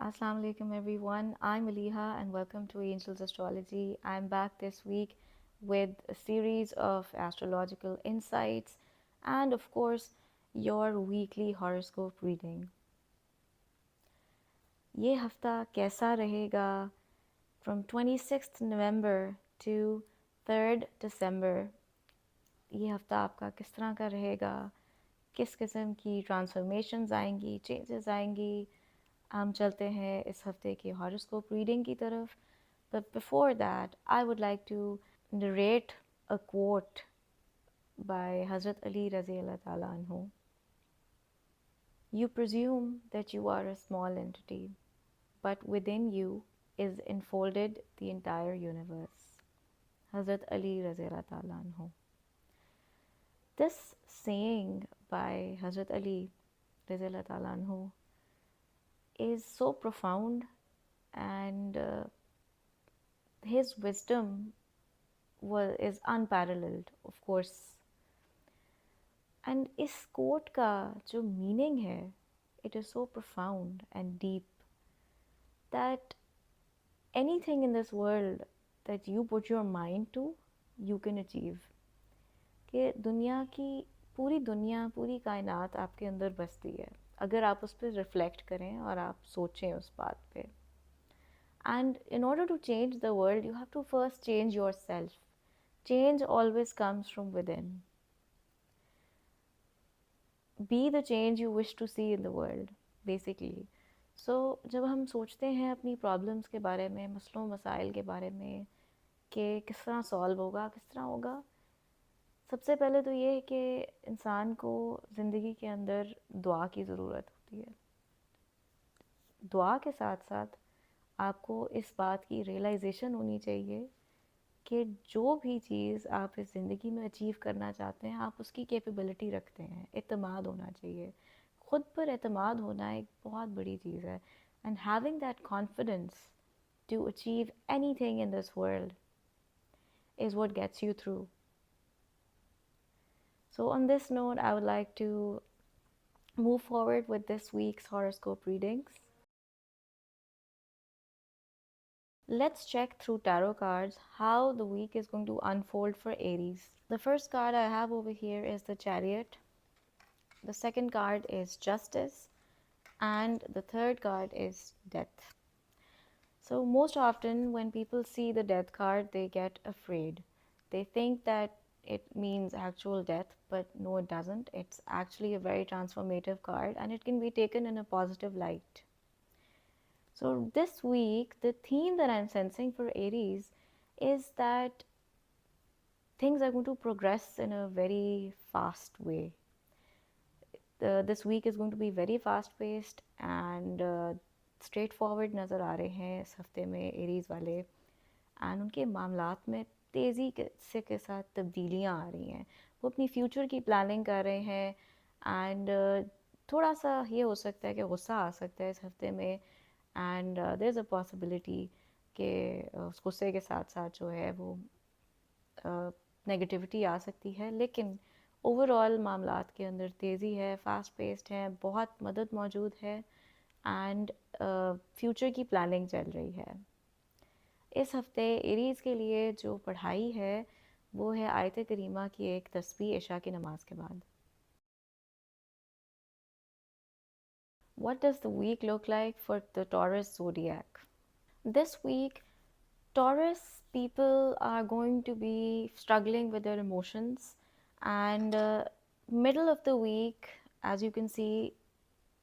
Assalamu alaikum everyone. I'm Aliha and welcome to Angels Astrology. I'm back this week with a series of astrological insights and of course your weekly horoscope reading. ये हफ्ता कैसा रहेगा from 26th November to 3rd December. ये हफ्ता आपका किस तरह का रहेगा, किस किस्म की ट्रांसफॉर्मेशंस आएंगी, चेंजेस आएंगी. हम चलते हैं इस हफ्ते की हॉरोस्कोप रीडिंग की तरफ. But before that, I would like to narrate a quote by Hazrat Ali Raziallah Ta'ala Anhu. You presume that you are a small entity, but within you is enfolded the entire universe. Hazrat Ali Raziallah Ta'ala Anhu. This saying by Hazrat Ali Raziallah Ta'ala Anhu is so profound, and his wisdom is unparalleled, of course. And इस coat का जो meaning है, it is so profound and deep that anything in this world that you put your mind to, you can achieve. कि दुनिया की पूरी कायनात आपके अंदर बसती है अगर आप उस पर रिफ्लेक्ट करें और आप सोचें उस बात पे. And in order to change the world, you have to first change yourself. Change always comes from within. Be the change you wish to see in the world, basically. So, जब हम सोचते हैं अपनी प्रॉब्लम्स के बारे में, मसलों मसाइल के बारे में कि किस तरह सॉल्व होगा, किस तरह होगा, सबसे पहले तो ये है कि इंसान को ज़िंदगी के अंदर दुआ की ज़रूरत होती है. दुआ के साथ साथ आपको इस बात की रियलाइजेशन होनी चाहिए कि जो भी चीज़ आप इस ज़िंदगी में अचीव करना चाहते हैं, आप उसकी कैपेबिलिटी रखते हैं. एतमाद होना चाहिए. ख़ुद पर एतमाद होना एक बहुत बड़ी चीज़ है. And having that confidence to achieve anything in this world is what gets you through. So on this note, I would like to move forward with this week's horoscope readings. Let's check through tarot cards how the week is going to unfold for Aries. The first card I have over here is the Chariot. The second card is Justice. And the third card is Death. So most often when people see the Death card, they get afraid. They think that it means actual death, but no, it doesn't. It's actually a very transformative card and it can be taken in a positive light. So this week, the theme that I'm sensing for Aries is that things are going to progress in a very fast way. This week is going to be very fast paced and straight forward नज़र आ रहे हैं इस हफ्ते में Aries वाले. And उनके मामलात में तेज़ी के साथ तब्दीलियाँ आ रही हैं. वो अपनी फ्यूचर की प्लानिंग कर रहे हैं. एंड थोड़ा सा ये हो सकता है कि गुस्सा आ सकता है इस हफ्ते में. And there is a possibility कि उस गुस्से के साथ साथ जो है वो नेगेटिविटी आ सकती है. लेकिन ओवरऑल मामलात के अंदर तेज़ी है, फास्ट पेस्ड है, बहुत मदद मौजूद है एंड फ्यूचर की प्लानिंग चल रही है. इस हफ्ते एरीज़ के लिए जो पढ़ाई है वो है आयत करीमा की एक तस्बीह इशा की नमाज के बाद. What does the week look like for the Taurus zodiac? This week, Taurus people are going to be struggling with their emotions, and middle of the week, as you can see,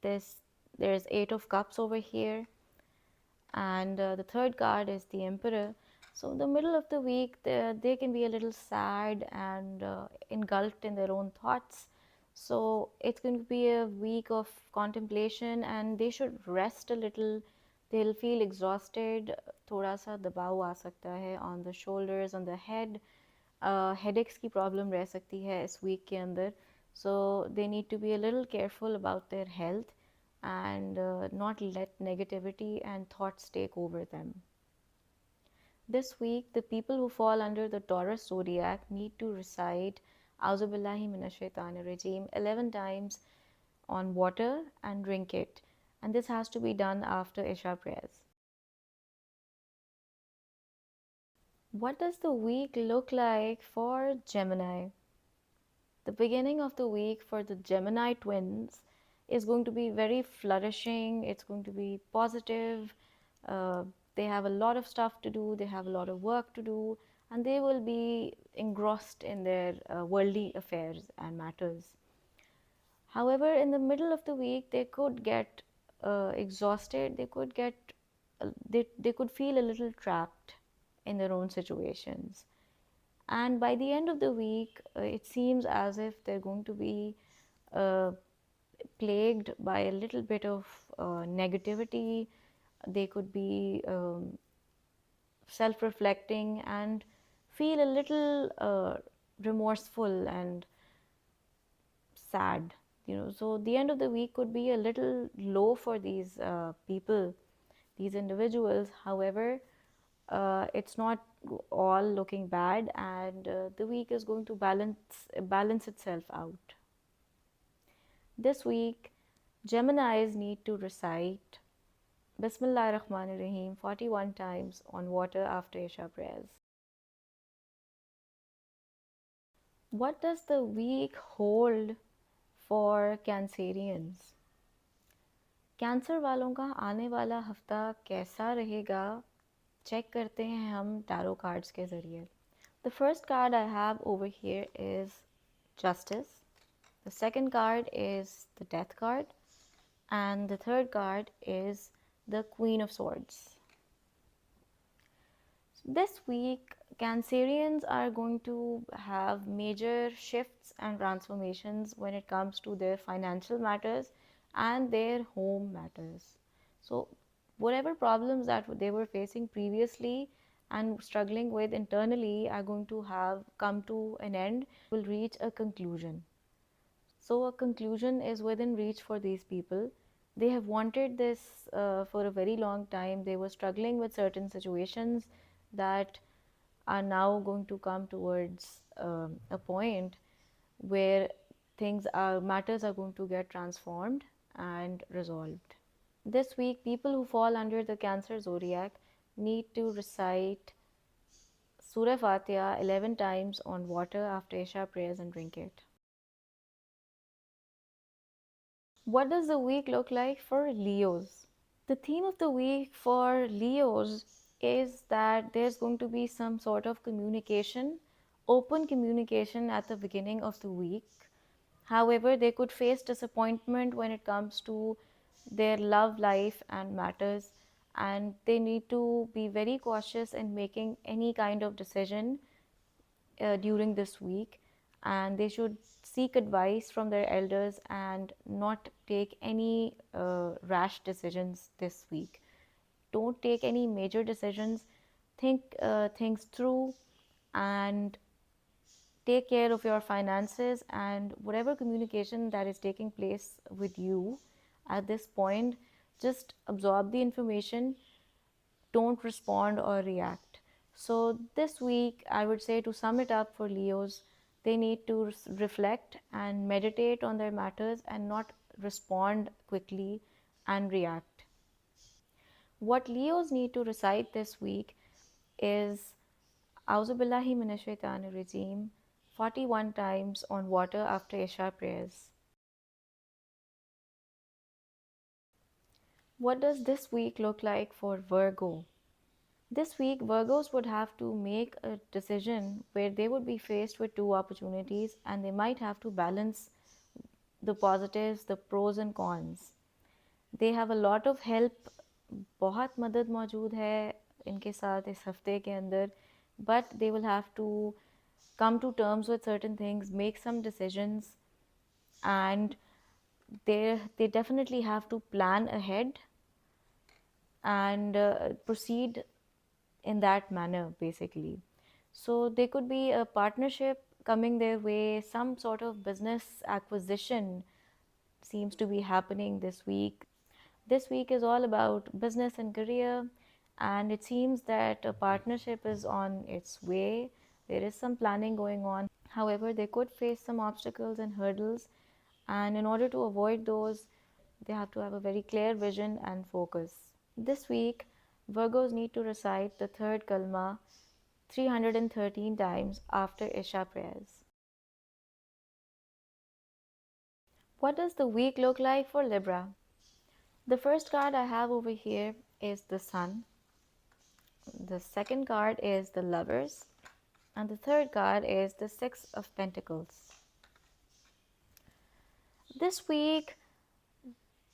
there's 8 of cups over here, and the third card is the Emperor. So the middle of the week, they can be a little sad and engulfed in their own thoughts. So it's going to be a week of contemplation and they should rest a little. They'll feel exhausted. थोड़ा सा दबाव आ सकता है on the shoulders, on the head. Headaches की problem रह सकती है इस week के अंदर. So they need to be a little careful about their health and not let negativity and thoughts take over them. This week, the people who fall under the Taurus zodiac need to recite Auzu Billahi Minash Shaitanir Rajeem 11 times on water and drink it. and this has to be done after Isha prayers. What does the week look like for Gemini? The beginning of the week for the Gemini twins is going to be very flourishing. It's going to be positive. Uh, they have a lot of stuff to do, they have a lot of work to do, and they will be engrossed in their worldly affairs and matters. However, in the middle of the week, they could get exhausted, they could feel a little trapped in their own situations. And by the end of the week, it seems as if they're going to be uh, plagued by a little bit of negativity. They could be self reflecting and feel a little remorseful and sad. So the end of the week could be a little low for these people, these individuals. However, it's not all looking bad, and the week is going to balance itself out. This week, Geminis need to recite Bismillah Rahman Rahim 41 times on water after Isha prayers. What does the week hold for Cancerians? Cancer वालों का आने वाला हफ्ता कैसा रहेगा, check करते हैं हम टैरो कार्ड्स के ज़रिए. The first card I have over here is Justice. The second card is the Death card. And the third card is the Queen of Swords. This week, Cancerians are going to have major shifts and transformations when it comes to their financial matters and their home matters. So, whatever problems that they were facing previously and struggling with internally are going to have come to an end, will reach a conclusion. So, a conclusion is within reach for these people. They have wanted this for a very long time. They were struggling with certain situations that are now going to come towards a point where matters are going to get transformed and resolved. This week, people who fall under the Cancer zodiac need to recite Surah Fatiha 11 times on water after Isha prayers and drink it. What does the week look like for Leos? The theme of the week for Leos is that there's going to be some sort of communication, open communication at the beginning of the week. However, they could face disappointment when it comes to their love life and matters, and they need to be very cautious in making any kind of decision during this week, and they should seek advice from their elders and not take any rash decisions this week. Don't take any major decisions. Think things through and take care of your finances, and whatever communication that is taking place with you at this point, just absorb the information, don't respond or react. So, this week, I would say, to sum it up for Leos, they need to reflect and meditate on their matters and not respond quickly and react. What Leos need to recite this week is Auzu Billahi Minash Shaitanir Rajeem 41 times on water after Isha prayers. What does this week look like for Virgo? This week, Virgos would have to make a decision where they would be faced with two opportunities and they might have to balance the positives, the pros and cons. They have a lot of help, बहुत मदद मौजूद है इनके साथ इस हफ्ते के अंदर, but they will have to come to terms with certain things, make some decisions, and they definitely have to plan ahead and proceed in that manner, basically. So there could be a partnership coming their way, some sort of business acquisition seems to be happening this week. This week is all about business and career, and it seems that a partnership is on its way. There is some planning going on. However, they could face some obstacles and hurdles, and in order to avoid those, They have to have a very clear vision and focus. This week, Virgos need to recite the third kalma 313 times after Isha prayers. What does the week look like for Libra? The first card I have over here is the Sun. The second card is the Lovers. And the third card is the Six of Pentacles. This week,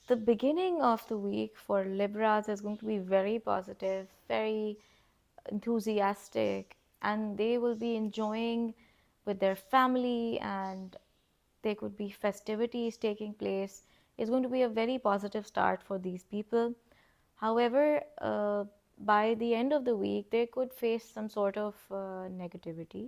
the beginning of the week for Libras is going to be very positive, very enthusiastic, and they will be enjoying with their family, and there could be festivities taking place. It's going to be a very positive start for these people. However, by the end of the week, they could face some sort of negativity,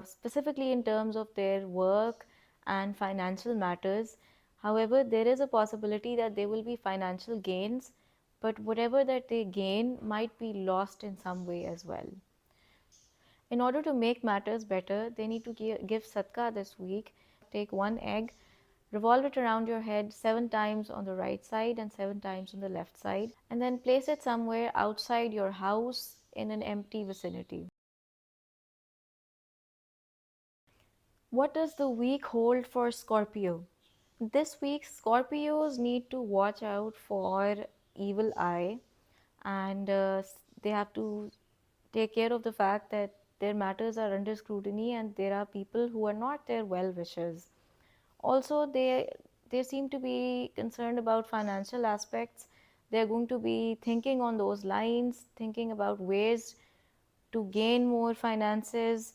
specifically in terms of their work and financial matters. However, there is a possibility that there will be financial gains, but whatever that they gain might be lost in some way as well. In order to make matters better, they need to give sadka this week. Take one egg, revolve it around your head 7 times on the right side and 7 times on the left side, and then place it somewhere outside your house in an empty vicinity. What does the week hold for Scorpio? This week, Scorpios need to watch out for evil eye, and they have to take care of the fact that their matters are under scrutiny and there are people who are not their well wishers. Also, they seem to be concerned about financial aspects. They're going to be thinking on those lines, thinking about ways to gain more finances.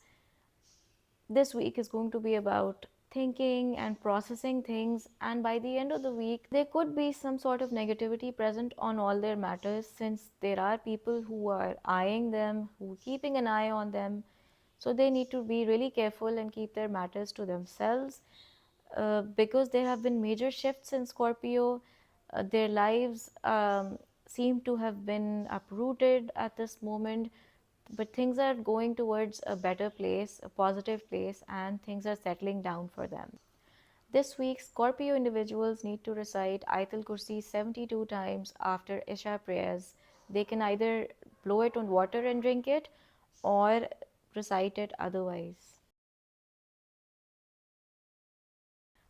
This week is going to be about thinking and processing things, and by the end of the week there could be some sort of negativity present on all their matters, since there are people who are eyeing them, who are keeping an eye on them. So they need to be really careful and keep their matters to themselves, because there have been major shifts in Scorpio. Their lives seem to have been uprooted at this moment, but things are going towards a better place, a positive place, and things are settling down for them. This week, Scorpio individuals need to recite Ayatul Kursi 72 times after Isha prayers. They can either blow it on water and drink it, or recite it otherwise.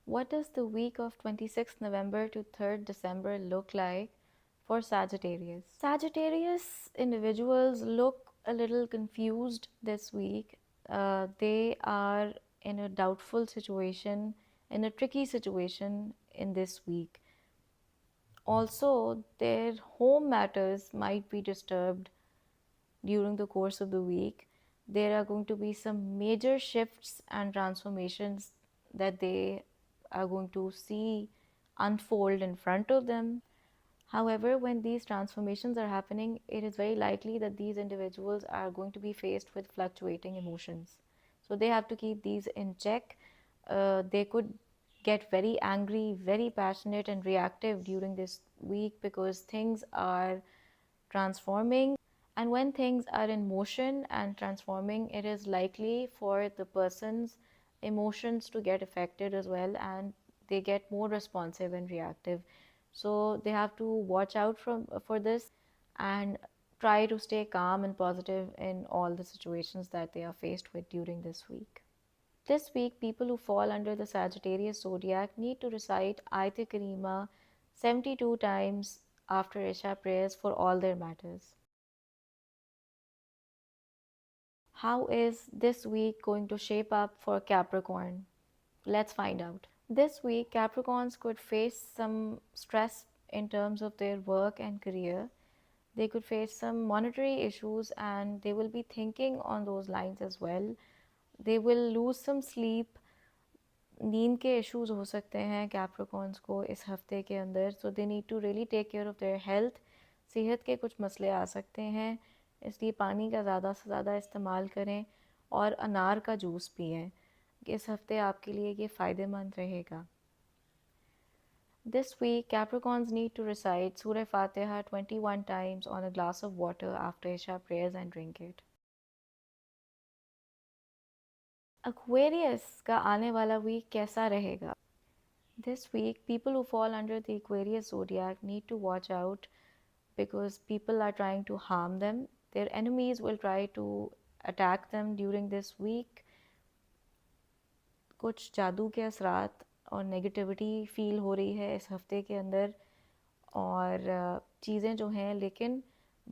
What does the week of 26th November to 3rd December look like for Sagittarius? Sagittarius individuals look a little confused this week. They are in a doubtful situation, in a tricky situation in this week. Also, their home matters might be disturbed during the course of the week. There are going to be some major shifts and transformations that they are going to see unfold in front of them. However, when these transformations are happening, it is very likely that these individuals are going to be faced with fluctuating emotions. So they have to keep these in check. They could get very angry, very passionate, and reactive during this week because things are transforming. And when things are in motion and transforming, it is likely for the person's emotions to get affected as well, and they get more responsive and reactive. So they have to watch out for this and try to stay calm and positive in all the situations that they are faced with during this week. This week, people who fall under the Sagittarius zodiac need to recite Ayat Karima 72 times after Isha prayers for all their matters. How is this week going to shape up for Capricorn? Let's find out. This week, Capricorns could face some stress in terms of their work and career. They could face some monetary issues and they will be thinking on those lines as well. They will lose some sleep. नींद के issues हो सकते हैं Capricorns को इस हफ्ते के अंदर, so they need to really take care of their health. सेहत के कुछ मसले आ सकते हैं, इसलिए पानी का ज़्यादा से ज़्यादा इस्तेमाल करें और अनार का जूस पिएं. इस हफ्ते आपके लिए ये फ़ायदेमंद रहेगा. This week, Capricorns need to recite Surah Fatiha 21 times on a glass of water after Isha prayers and drink it. Aquarius का आने वाला वीक कैसा रहेगा? This week, people who fall under the Aquarius zodiac need to watch out because people are trying to harm them. Their enemies will try to attack them during this week. कुछ जादू के असरात और negativity feel हो रही है इस हफ्ते के अंदर, और चीज़ें जो हैं लेकिन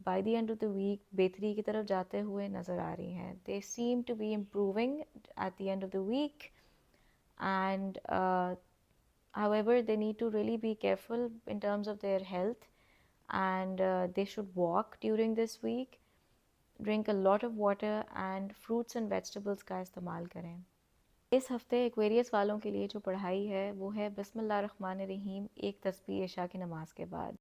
by the end of the week बेहतरी की तरफ जाते हुए नज़र आ रही हैं. They seem to be improving at the end of the week, and however they need to really be careful in terms of their health, and they should walk during this week, drink a lot of water and fruits and vegetables का इस्तेमाल करें. इस हफ्ते Aquarius वालों के लिए जो पढ़ाई है वो है बिस्मिल्लाह रहमान रहीम एक तस्बीह इशा की नमाज के बाद.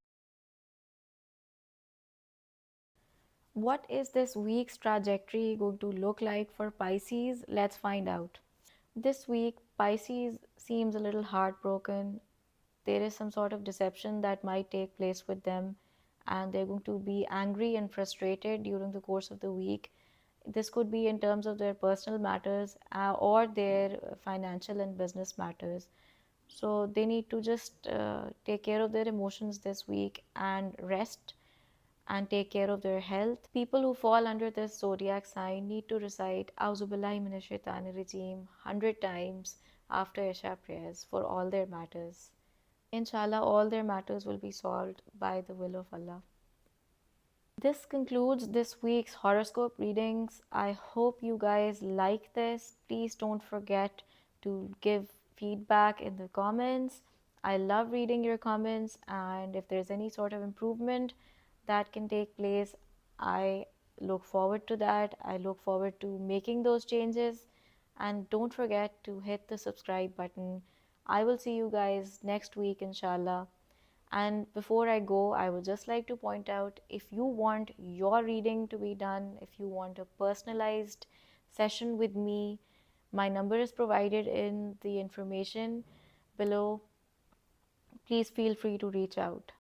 What is this week's trajectory going to look like for Pisces? Let's find out. This week, Pisces seems a little heartbroken. There is some sort of deception that might take place with them, and they're going to be angry and frustrated during the course of the week. This could be in terms of their personal matters or their financial and business matters. So they need to just take care of their emotions this week and rest and take care of their health. People who fall under this zodiac sign need to recite Auzubillahi minash shaitanir rajim 100 times after Isha prayers for all their matters. Inshallah, all their matters will be solved by the will of Allah. This concludes this week's horoscope readings. I hope you guys like this. Please don't forget to give feedback in the comments. I love reading your comments, and if there's any sort of improvement that can take place, I look forward to that. I look forward to making those changes. And don't forget to hit the subscribe button. I will see you guys next week, inshallah. And before I go, I would just like to point out, if you want your reading to be done, if you want a personalized session with me, my number is provided in the information below. Please feel free to reach out.